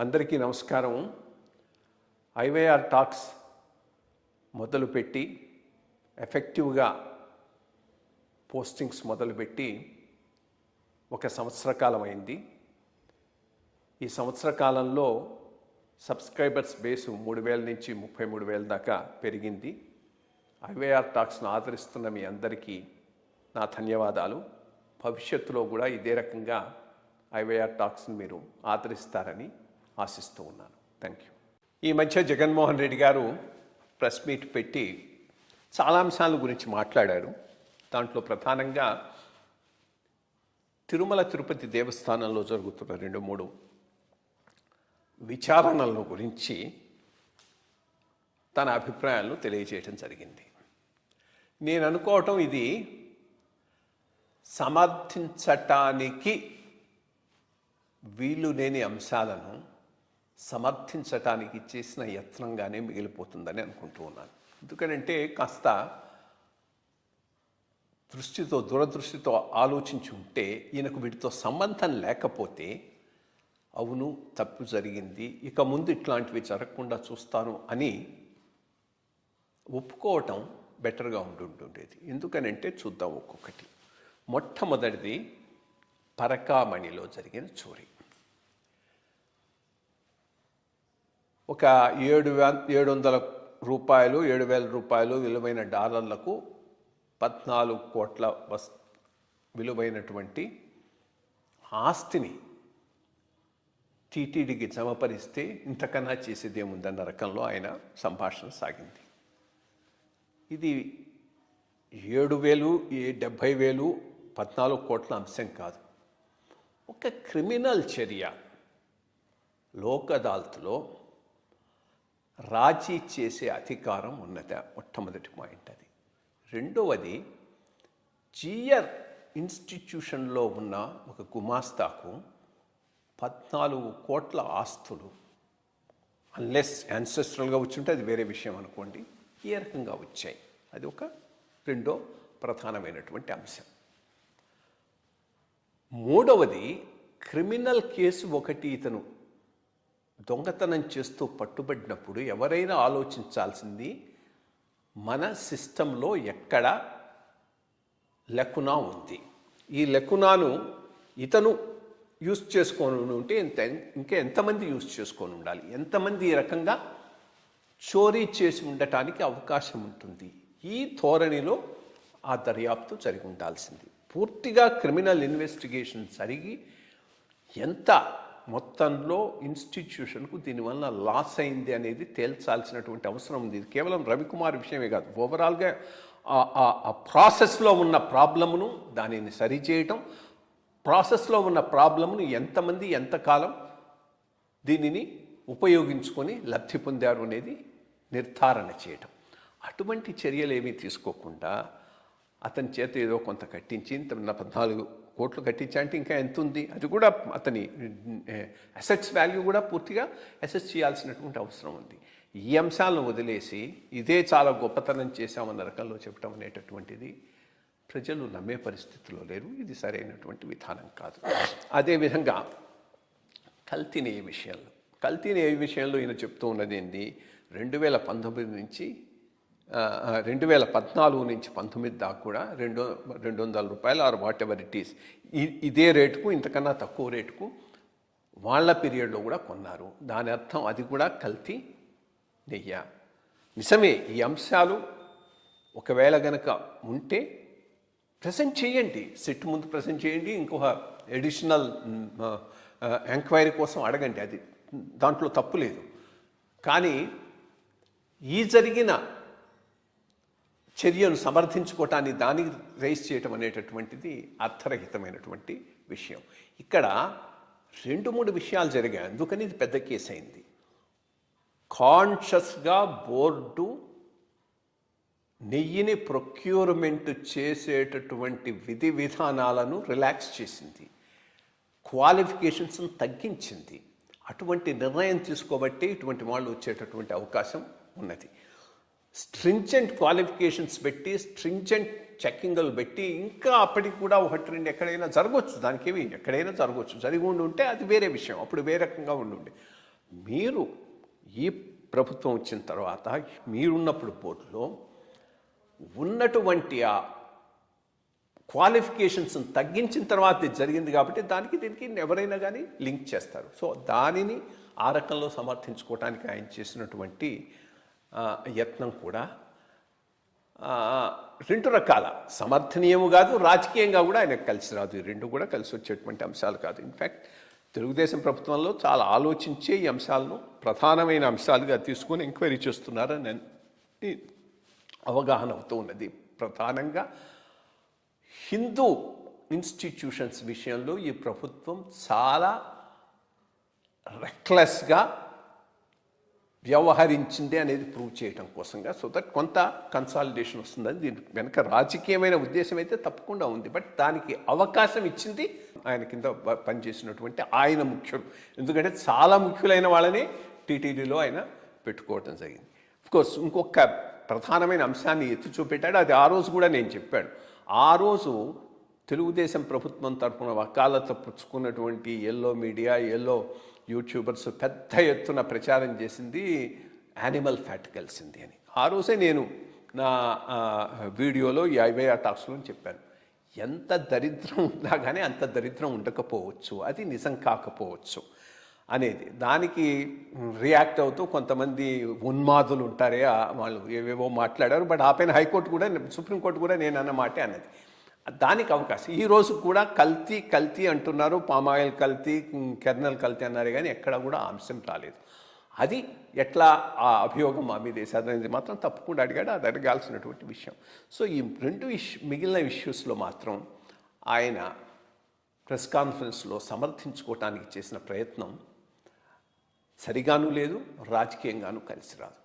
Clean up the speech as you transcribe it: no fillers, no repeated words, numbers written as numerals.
అందరికీ నమస్కారం. IYR talks మొదలుపెట్టి ఎఫెక్టివ్గా పోస్టింగ్స్ మొదలుపెట్టి ఒక సంవత్సర కాలం అయింది. ఈ సంవత్సర కాలంలో సబ్స్క్రైబర్స్ బేసు 3,000 నుంచి 33,000 దాకా పెరిగింది. ఐవైఆర్ టాక్స్ను ఆదరిస్తున్న మీ అందరికీ నా ధన్యవాదాలు. భవిష్యత్తులో కూడా ఇదే రకంగా ఐవైఆర్ టాక్స్ని మీరు ఆదరిస్తారని ఆశిస్తూ ఉన్నాను. Thank you. ఈ మధ్య జగన్మోహన్ రెడ్డి గారు ప్రెస్ మీట్ పెట్టి చాలా అంశాల గురించి మాట్లాడారు. దాంట్లో ప్రధానంగా తిరుమల తిరుపతి దేవస్థానంలో జరుగుతున్న 2-3 విచారణల గురించి తన అభిప్రాయాలను తెలియజేయడం జరిగింది. నేను అనుకోవటం ఇది సమర్థించటానికి వీలు లేని అంశాలను సమర్థించటానికి చేసిన యత్నంగానే మిగిలిపోతుందని అనుకుంటూ ఉన్నాను. ఎందుకంటే కాస్త దురదృష్టితో ఆలోచించి ఉంటే ఈయనకు వీటితో సంబంధం లేకపోతే అవును తప్పు జరిగింది, ఇక ముందు ఇట్లాంటివి జరగకుండా చూస్తాను అని ఒప్పుకోవటం బెటర్గా ఉంటుండేది. ఎందుకనంటే చూద్దాం ఒక్కొక్కటి. మొట్టమొదటిది పరకామణిలో జరిగిన చోరీ. ఒక 700 రూపాయలు 7,000 రూపాయలు విలువైన డాలర్లకు 14 కోట్ల విలువైనటువంటి ఆస్తిని టీటీడీకి జమపరిస్తే ఇంతకన్నా చేసేదేముందన్న రకంలో ఆయన సంభాషణ సాగింది. ఇది 7,000 70,000 14 కోట్ల అంశం కాదు. ఒక క్రిమినల్ చర్య లోక్ అదాలత్లో రాజీ చేసే అధికారం ఉన్నది. మొట్టమొదటి పాయింట్ అది. రెండవది, జిఆర్ ఇన్స్టిట్యూషన్లో ఉన్న ఒక గుమాస్తాకు 14 కోట్ల ఆస్తులు అన్లెస్ యాన్సెస్ట్రల్గా వచ్చుంటే అది వేరే విషయం అనుకోండి, ఏ రకంగా వచ్చాయి. అది ఒక రెండో ప్రధానమైనటువంటి అంశం. మూడవది, క్రిమినల్ కేసు ఒకటి ఇతను దొంగతనం చేస్తూ పట్టుబడినప్పుడు ఎవరైనా ఆలోచించాల్సింది మన సిస్టంలో ఎక్కడ లెకునా ఉంది, ఈ లెకునాను ఇతను యూజ్ చేసుకొని ఉంటే ఇంకా ఎంతమంది యూజ్ చేసుకొని ఉండాలి, ఎంతమంది ఈ రకంగా చోరీ చేసి ఉండటానికి అవకాశం ఉంటుంది. ఈ ధోరణిలో ఆ దర్యాప్తు జరిగి ఉండాల్సింది. పూర్తిగా క్రిమినల్ ఇన్వెస్టిగేషన్ జరిగి ఎంత మొత్తంలో ఇన్స్టిట్యూషన్కు దీనివల్ల లాస్ అయింది అనేది తేల్చాల్సినటువంటి అవసరం ఉంది. ఇది కేవలం రవికుమార్ విషయమే కాదు, ఓవరాల్గా ఆ ప్రాసెస్లో ఉన్న ప్రాబ్లమును దానిని సరిచేయటం, ప్రాసెస్లో ఉన్న ప్రాబ్లమును ఎంతమంది ఎంతకాలం దీనిని ఉపయోగించుకొని లబ్ధి పొందారు అనేది నిర్ధారణ చేయటం. అటువంటి చర్యలు ఏమీ తీసుకోకుండా అతని చేత ఏదో కొంత కట్టించి 14 కోట్లు కట్టించా అంటే ఇంకా ఎంత ఉంది, అది కూడా అతని అసెట్స్ వాల్యూ కూడా పూర్తిగా అసెస్ చేయాల్సినటువంటి అవసరం ఉంది. ఈ అంశాలను వదిలేసి ఇదే చాలా గొప్పతనం చేశామన్న రకంలో చెప్పడం అనేటటువంటిది ప్రజలు నమ్మే పరిస్థితిలో లేరు. ఇది సరైనటువంటి విధానం కాదు. అదేవిధంగా కల్తీ నెయ్యి విషయంలో ఈయన చెప్తూ ఉన్నది ఏంది, 2019 నుంచి 2014 నుంచి 19 దాకా కూడా 200 రూపాయలు or whatever it is, ఇదే రేటుకు ఇంతకన్నా తక్కువ రేటుకు వాళ్ళ పీరియడ్లో కూడా కొన్నారు. దాని అర్థం అది కూడా కల్తీ నెయ్య. నిజమే, ఈ అంశాలు ఒకవేళ గనక ఉంటే ప్రజెంట్ చేయండి, సిట్ ముందు ప్రజెంట్ చేయండి, ఇంకొక ఎడిషనల్ ఎంక్వైరీ కోసం అడగండి, అది దాంట్లో తప్పు లేదు. కానీ ఈ జరిగిన చర్యను సమర్థించుకోవటాన్ని దానికి రైజ్ చేయటం అనేటటువంటిది అర్థరహితమైనటువంటి విషయం. ఇక్కడ 2-3 విషయాలు జరిగాయి, అందుకని ఇది పెద్ద కేసు అయింది. కాన్షియస్గా బోర్డు నెయ్యిని ప్రొక్యూర్మెంట్ చేసేటటువంటి విధి విధానాలను రిలాక్స్ చేసింది, క్వాలిఫికేషన్స్ను తగ్గించింది. అటువంటి నిర్ణయం తీసుకోబట్టి ఇటువంటి వాళ్ళు వచ్చేటటువంటి అవకాశం ఉన్నది. స్ట్రింజెంట్ క్వాలిఫికేషన్స్ పెట్టి స్ట్రింజెంట్ చెక్కింగ్లు పెట్టి ఇంకా అప్పటికి కూడా 1-2 ఎక్కడైనా జరగవచ్చు, దానికి ఎక్కడైనా జరగవచ్చు, జరిగి ఉండి ఉంటే అది వేరే విషయం, అప్పుడు వేరే రకంగా ఉండి మీరు ఈ ప్రభుత్వం వచ్చిన తర్వాత మీరున్నప్పుడు బోర్డులో ఉన్నటువంటి ఆ క్వాలిఫికేషన్స్ తగ్గించిన తర్వాత ఇది జరిగింది కాబట్టి దీనికి ఎవరైనా కానీ లింక్ చేస్తారు. సో దానిని ఆ రకంలో సమర్థించుకోవడానికి ఆయన చేసినటువంటి యత్నం కూడా రెండు రకాల సమర్థనీయము కాదు, రాజకీయంగా కూడా ఆయనకు కలిసి రాదు. ఈ రెండు కూడా కలిసి వచ్చేటువంటి అంశాలు కాదు. ఇన్ఫ్యాక్ట్ తెలుగుదేశం ప్రభుత్వంలో చాలా ఆలోచించే ఈ అంశాలను ప్రధానమైన అంశాలుగా తీసుకొని ఎంక్వైరీ చేస్తున్నారని అవగాహన అవుతూ ఉన్నది. ప్రధానంగా హిందూ ఇన్స్టిట్యూషన్స్ విషయంలో ఈ ప్రభుత్వం చాలా రెక్లెస్గా వ్యవహరించింది అనేది ప్రూవ్ చేయడం కోసంగా, సో దట్ కొంత కన్సాలిడేషన్ వస్తుందని దీని వెనక రాజకీయమైన ఉద్దేశం అయితే తప్పకుండా ఉంది. బట్ దానికి అవకాశం ఇచ్చింది ఆయన కింద పనిచేసినటువంటి ఆయన ముఖ్యులు. ఎందుకంటే చాలా ముఖ్యులైన వాళ్ళని టీటీడీలో ఆయన పెట్టుకోవడం జరిగింది. అఫ్కోర్స్ ఇంకొక ప్రధానమైన అంశాన్ని ఎత్తి చూపెట్టాడు. అది ఆ రోజు కూడా నేను చెప్పాను. ఆ రోజు తెలుగుదేశం ప్రభుత్వం తరఫున వకాలత పుచ్చుకున్నటువంటి ఎల్లో మీడియా, ఎల్లో యూట్యూబర్స్ పెద్ద ఎత్తున ప్రచారం చేసింది యానిమల్ ఫ్యాట్ కలిసింది అని. ఆ రోజే నేను నా వీడియోలో ఈ ఐవైఆర్ టాక్స్లో చెప్పాను. ఎంత దరిద్రం ఉన్నా కానీ అంత దరిద్రం ఉండకపోవచ్చు, అది నిజం కాకపోవచ్చు అనేది. దానికి రియాక్ట్ అవుతూ కొంతమంది ఉన్మాదులు ఉంటారే, వాళ్ళు ఏవేవో మాట్లాడారు. బట్ ఆ పైన హైకోర్టు కూడా, సుప్రీంకోర్టు కూడా నేను అన్న మాటే అన్నది. దానికి అవకాశం ఈ రోజు కూడా కల్తీ అంటున్నారు, పామాయిల్ కల్తీ, కెర్నల్ కల్తీ అన్నారు, కానీ ఎక్కడ కూడా అంశం రాలేదు. అది ఎట్లా ఆ అభియోగం మా మీద వేసేది మాత్రం తప్పకుండా అడిగాడు. అది అడగాల్సినటువంటి విషయం. సో ఈ రెండు మిగిలిన ఇష్యూస్లో మాత్రం ఆయన ప్రెస్ కాన్ఫరెన్స్లో సమర్థించుకోవటానికి చేసిన ప్రయత్నం సరిగాను లేదు, రాజకీయంగాను కలిసి రాదు.